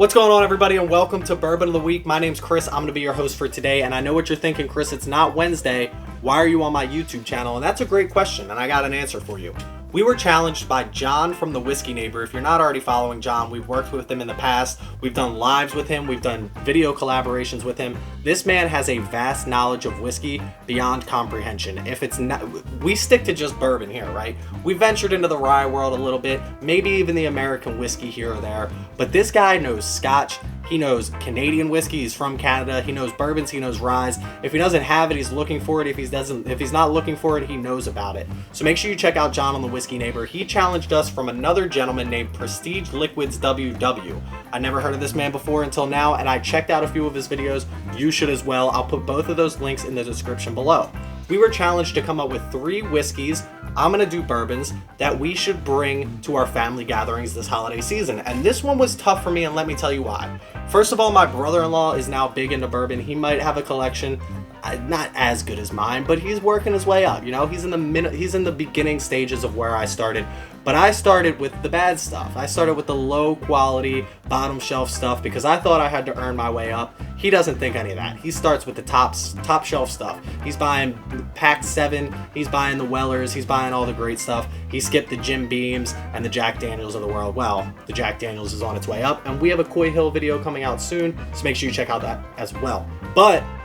What's going on, everybody, and welcome to Bourbon of the Week. My name's Chris. I'm going to be your host for today, and I know what you're thinking, Chris. It's not Wednesday. Why are you on my YouTube channel? And that's a great question, and I got an answer for you. We were challenged by John from the Whiskey Neighbor. If you're not already following John, we've worked with him in the past. We've done lives with him. We've done video collaborations with him. This man has a vast knowledge of whiskey beyond comprehension. If it's not, we stick to just bourbon here, right? We ventured into the rye world a little bit, maybe even the American whiskey here or there. But this guy knows Scotch. He knows Canadian whiskey. He's from Canada. He knows bourbons. He knows ryes. If he doesn't have it, he's looking for it. If he's not looking for it, he knows about it. So make sure you check out John on the Whiskey Neighbor. He challenged us from another gentleman named Prestige Liquids WW. I never heard of this man before until now, and I checked out a few of his videos. You should as well. I'll put both of those links in the description below. We were challenged to come up with 3 whiskeys. I'm going to do bourbons that we should bring to our family gatherings this holiday season. And this one was tough for me, and let me tell you why. First of all, my brother-in-law is now big into bourbon. He might have a collection, not as good as mine, but he's working his way up. You know, he's in the beginning stages of where I started. But I started with the bad stuff. I started with the low quality, bottom shelf stuff because I thought I had to earn my way up. He doesn't think any of that. He starts with the top shelf stuff. He's buying Pack 7. He's buying the Wellers. He's buying all the great stuff. He skipped the Jim Beams and the Jack Daniels of the world. Well, the Jack Daniels is on its way up, and we have a Coy Hill video coming out soon, so make sure you check out that as well.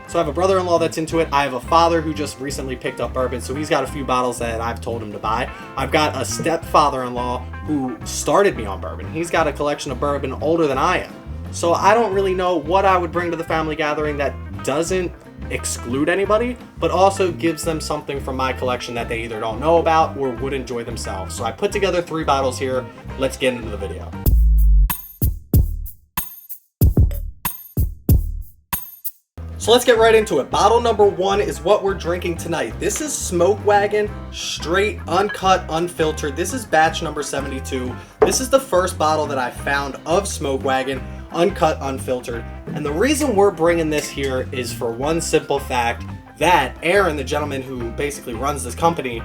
So I have a brother-in-law that's into it. I have a father who just recently picked up bourbon, so he's got a few bottles that I've told him to buy. I've got a stepfather-in-law who started me on bourbon. He's got a collection of bourbon older than I am. So I don't really know what I would bring to the family gathering that doesn't exclude anybody, but also gives them something from my collection that they either don't know about or would enjoy themselves. So I put together 3 bottles here. Let's get into the video. So let's get right into it. Bottle number 1 is what we're drinking tonight. This is Smoke Wagon, straight, uncut, unfiltered. This is batch number 72. This is the first bottle that I found of Smoke Wagon, uncut, unfiltered. And the reason we're bringing this here is for one simple fact that Aaron, the gentleman who basically runs this company,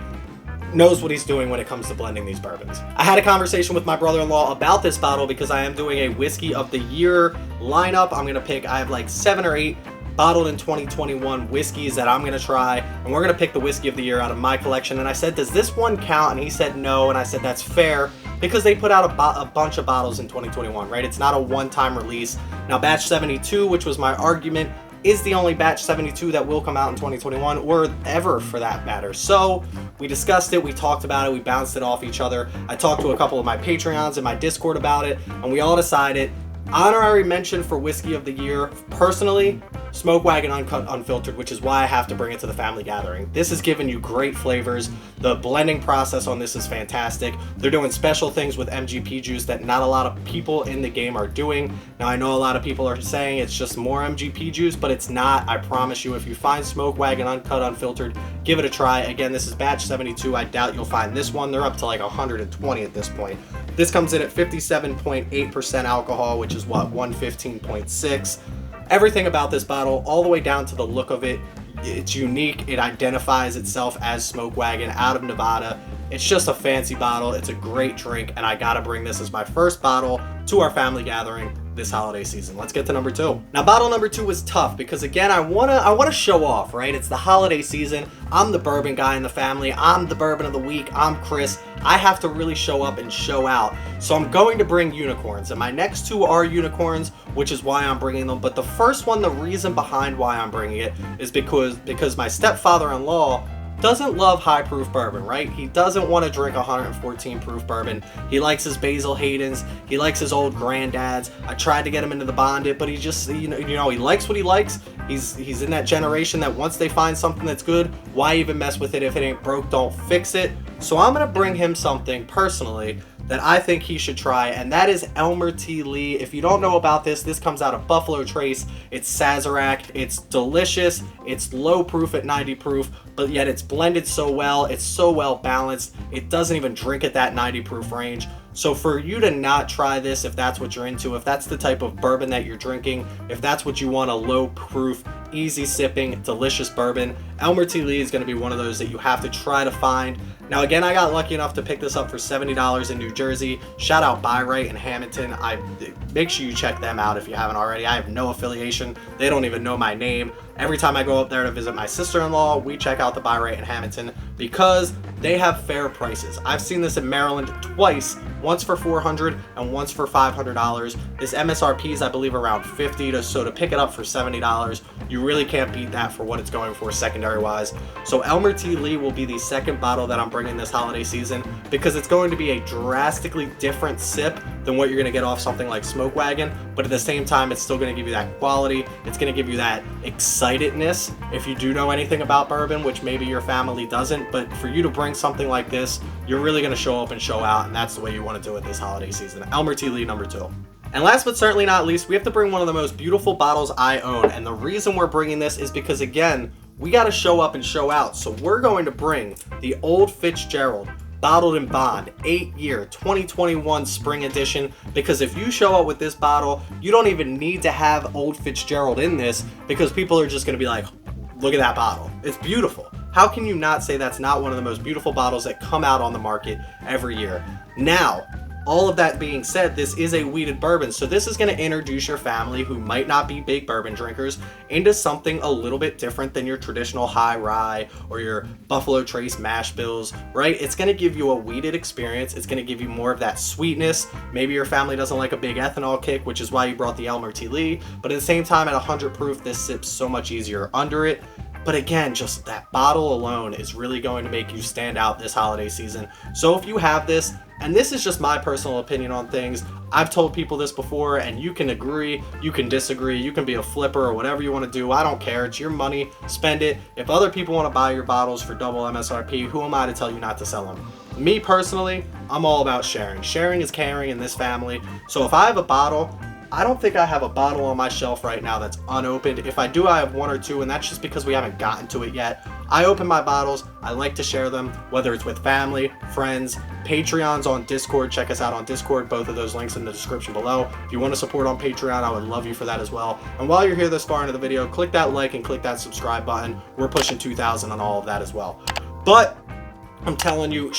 knows what he's doing when it comes to blending these bourbons. I had a conversation with my brother-in-law about this bottle because I am doing a Whiskey of the Year lineup. I have like 7 or 8 bottled in 2021 whiskeys that I'm going to try, and we're going to pick the Whiskey of the Year out of my collection. And I said, does this one count? And he said no, and I said that's fair because they put out a bunch of bottles in 2021, right? It's not a one-time release. Now, batch 72, which was my argument, is the only batch 72 that will come out in 2021 or ever for that matter. So we discussed it, we talked about it, we bounced it off each other. I talked to a couple of my Patreons and my Discord about it, and we all decided honorary mention for Whiskey of the Year, personally, Smoke Wagon Uncut Unfiltered, which is why I have to bring it to the family gathering. This has given you great flavors. The blending process on this is fantastic. They're doing special things with MGP juice that not a lot of people in the game are doing. Now, I know a lot of people are saying it's just more MGP juice, but it's not. I promise you, if you find Smoke Wagon Uncut Unfiltered, give it a try. Again, this is batch 72. I doubt you'll find this one. They're up to like 120 at this point. This comes in at 57.8% alcohol, which is what, 115.6. Everything about this bottle, all the way down to the look of it, it's unique. It identifies itself as Smoke Wagon out of Nevada. It's just a fancy bottle. It's a great drink, and I gotta bring this as my first bottle to our family gathering this holiday season. Let's get to number 2. Now, bottle number 2 was tough because, again, I wanna show off, right? It's the holiday season. I'm the bourbon guy in the family. I'm the Bourbon of the Week. I'm Chris. I have to really show up and show out. So I'm going to bring unicorns, and my next 2 are unicorns, which is why I'm bringing them. But the first one, the reason behind why I'm bringing it is because my stepfather-in-law doesn't love high proof bourbon, right? He doesn't want to drink 114 proof bourbon. He likes his Basil Haydens. He likes his old granddads. I tried to get him into the Bonded, but he just, you know, he likes what he likes. He's in that generation that once they find something that's good, why even mess with it? If it ain't broke, don't fix it. So I'm going to bring him something personally that I think he should try, and that is Elmer T. Lee. If you don't know about this, this comes out of Buffalo Trace. It's Sazerac. It's delicious. It's low proof at 90 proof, but yet it's blended so well. It's so well balanced. It doesn't even drink at that 90 proof range. So for you to not try this, if that's what you're into, if that's the type of bourbon that you're drinking, if that's what you want, a low proof, easy sipping, delicious bourbon, Elmer T. Lee is going to be one of those that you have to try to find. Now again, I got lucky enough to pick this up for $70 in New Jersey. Shout out Buy Right in Hamilton. Make sure you check them out if you haven't already. I have no affiliation. They don't even know my name. Every time I go up there to visit my sister-in-law, we check out the Buy Right in Hamilton because they have fair prices. I've seen this in Maryland twice, once for $400 and once for $500. This MSRP is, I believe, around $50, so to pick it up for $70, you really can't beat that for what it's going for secondary-wise. So Elmer T. Lee will be the second bottle that I'm bringing this holiday season because it's going to be a drastically different sip than what you're going to get off something like Smoke Wagon, but at the same time, it's still going to give you that quality. It's going to give you that excitedness if you do know anything about bourbon, which maybe your family doesn't, but for you to bring something like this, you're really going to show up and show out, and that's the way you want to do it this holiday season. Elmer T. Lee number 2. And last but certainly not least, we have to bring one of the most beautiful bottles I own, and the reason we're bringing this is because, again, we got to show up and show out. So we're going to bring the Old Fitzgerald bottled in bond 8-year 2021 spring edition, because if you show up with this bottle, you don't even need to have Old Fitzgerald in this because people are just going to be like, look at that bottle, it's beautiful. How can you not say that's not one of the most beautiful bottles that come out on the market every year? Now, all of that being said, this is a wheated bourbon, so this is going to introduce your family who might not be big bourbon drinkers into something a little bit different than your traditional high rye or your Buffalo Trace mash bills, right? It's going to give you a wheated experience. It's going to give you more of that sweetness. Maybe your family doesn't like a big ethanol kick, which is why you brought the Elmer T. Lee, but at the same time, at 100 proof, this sips so much easier under it. But again, just that bottle alone is really going to make you stand out this holiday season. So if you have this, and this is just my personal opinion on things, I've told people this before, and you can agree, you can disagree, you can be a flipper or whatever you want to do. I don't care. It's your money. Spend it. If other people want to buy your bottles for double MSRP, who am I to tell you not to sell them? Me personally, I'm all about sharing. Sharing is caring in this family. So if I have a bottle, I don't think I have a bottle on my shelf right now that's unopened. If I do, I have one or two, and that's just because we haven't gotten to it yet. I open my bottles. I like to share them, whether it's with family, friends, Patreons on Discord. Check us out on Discord. Both of those links in the description below. If you want to support on Patreon, I would love you for that as well. And while you're here this far into the video, click that like and click that subscribe button. We're pushing 2,000 on all of that as well. But I'm telling you,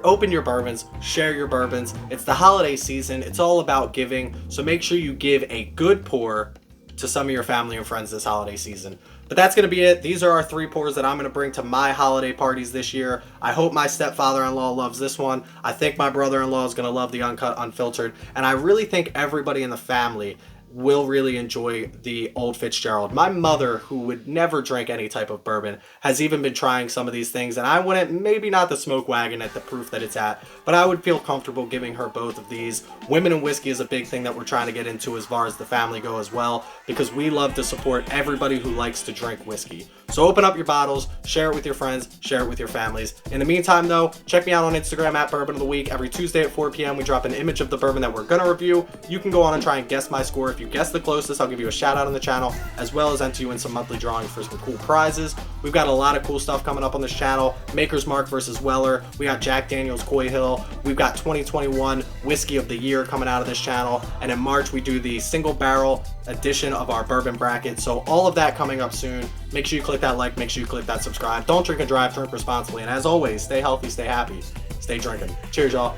open your bourbons, share your bourbons. It's the holiday season. It's all about giving. So make sure you give a good pour to some of your family and friends this holiday season. But that's going to be it. These are our 3 pours that I'm going to bring to my holiday parties this year. I hope my stepfather-in-law loves this one. I think my brother-in-law is going to love the uncut, unfiltered. And I really think everybody in the family will really enjoy the Old Fitzgerald. My mother, who would never drink any type of bourbon, has even been trying some of these things, and I wouldn't, maybe not the Smoke Wagon at the proof that it's at, but I would feel comfortable giving her both of these. Women in whiskey is a big thing that we're trying to get into as far as the family go as well, because we love to support everybody who likes to drink whiskey. So open up your bottles, share it with your friends, share it with your families. In the meantime though, check me out on Instagram at Bourbon of the Week. Every Tuesday at 4 p.m. we drop an image of the bourbon that we're going to review. You can go on and try and guess my score. If you guess the closest, I'll give you a shout out on the channel, as well as enter you in some monthly drawings for some cool prizes. We've got a lot of cool stuff coming up on this channel. Maker's Mark versus Weller. We got Jack Daniel's Coy Hill. We've got 2021 Whiskey of the Year coming out of this channel. And in March, we do the single barrel edition of our bourbon bracket. So all of that coming up soon. Make sure you click that like, make sure you click that subscribe. Don't drink and drive, drink responsibly. And as always, stay healthy, stay happy, stay drinking. Cheers, y'all.